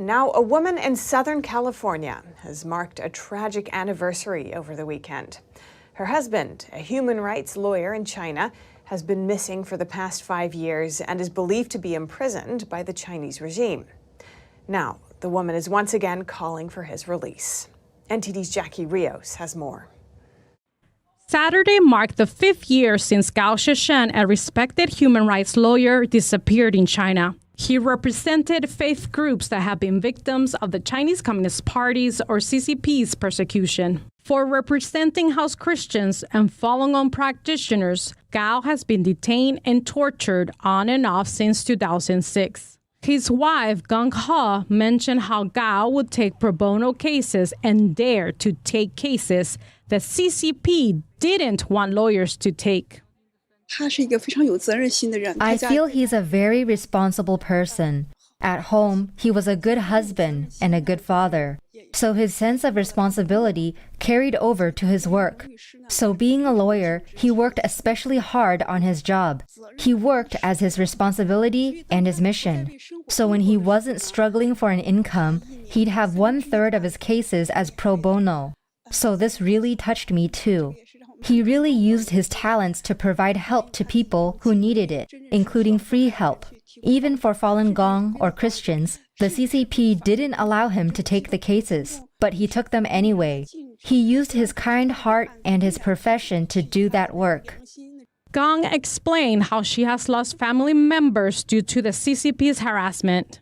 And now a woman in Southern California has marked a tragic anniversary over the weekend. Her husband, a human rights lawyer in China, has been missing for the past 5 years and is believed to be imprisoned by the Chinese regime. Now, the woman is once again calling for his release. NTD's Jackie Rios has more. Saturday marked the 5th year since Gao Zhishen, a respected human rights lawyer, disappeared in China. He represented faith groups that have been victims of the Chinese Communist Party's or CCP's persecution. For representing house Christians and Falun Gong practitioners, Gao has been detained and tortured on and off since 2006. His wife, Ganghe, mentioned how Gao would take pro-bono cases and dare to take cases that CCP didn't want lawyers to take. I feel he's a very responsible person. At home, he was a good husband and a good father. So his sense of responsibility carried over to his work. So being a lawyer, he worked especially hard on his job. He worked as his responsibility and his mission. So when he wasn't struggling for an income, he'd have 1/3 of his cases as pro bono. So this really touched me too. He really used his talents to provide help to people who needed it, including free help. Even for Falun Gong or Christians, the CCP didn't allow him to take the cases, but he took them anyway. He used his kind heart and his profession to do that work. Gong explained how she has lost family members due to the CCP's harassment.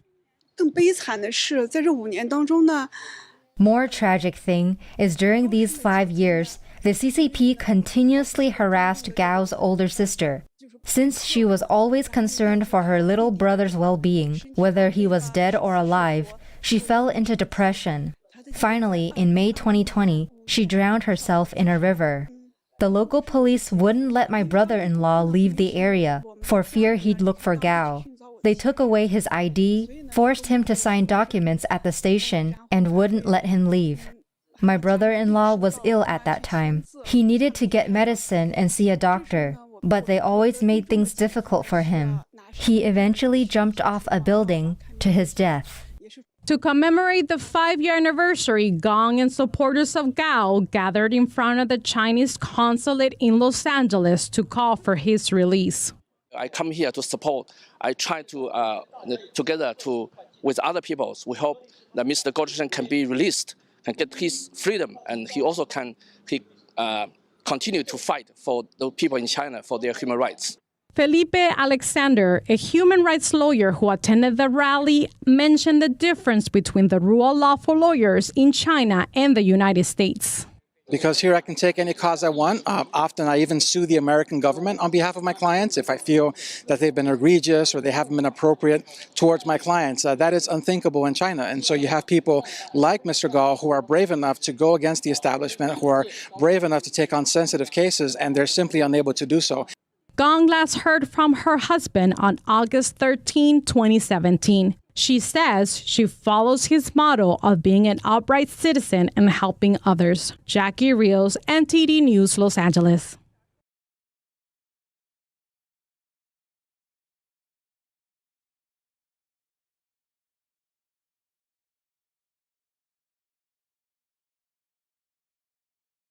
More tragic thing is during these 5 years, the CCP continuously harassed Gao's older sister. Since she was always concerned for her little brother's well-being, whether he was dead or alive, she fell into depression. Finally, in May 2020, she drowned herself in a river. The local police wouldn't let my brother-in-law leave the area for fear he'd look for Gao. They took away his ID, forced him to sign documents at the station, and wouldn't let him leave. My brother-in-law was ill at that time. He needed to get medicine and see a doctor, but they always made things difficult for him. He eventually jumped off a building to his death. To commemorate the 5-year anniversary, Gong and supporters of Gao gathered in front of the Chinese consulate in Los Angeles to call for his release. I come here to support. I try to, together with other people, we hope that Mr. Gao Zhishen can be released and get his freedom, and he also can continue to fight for the people in China for their human rights. Felipe Alexander, a human rights lawyer who attended the rally, mentioned the difference between the rule of law for lawyers in China and the United States. Because here I can take any cause I want. Often I even sue the American government on behalf of my clients if I feel that they've been egregious or they haven't been appropriate towards my clients. That is unthinkable in China. And so you have people like Mr. Gao who are brave enough to go against the establishment, who are brave enough to take on sensitive cases, and they're simply unable to do so. Gong last heard from her husband on August 13, 2017. She says she follows his motto of being an upright citizen and helping others. Jackie Rios, NTD News, Los Angeles.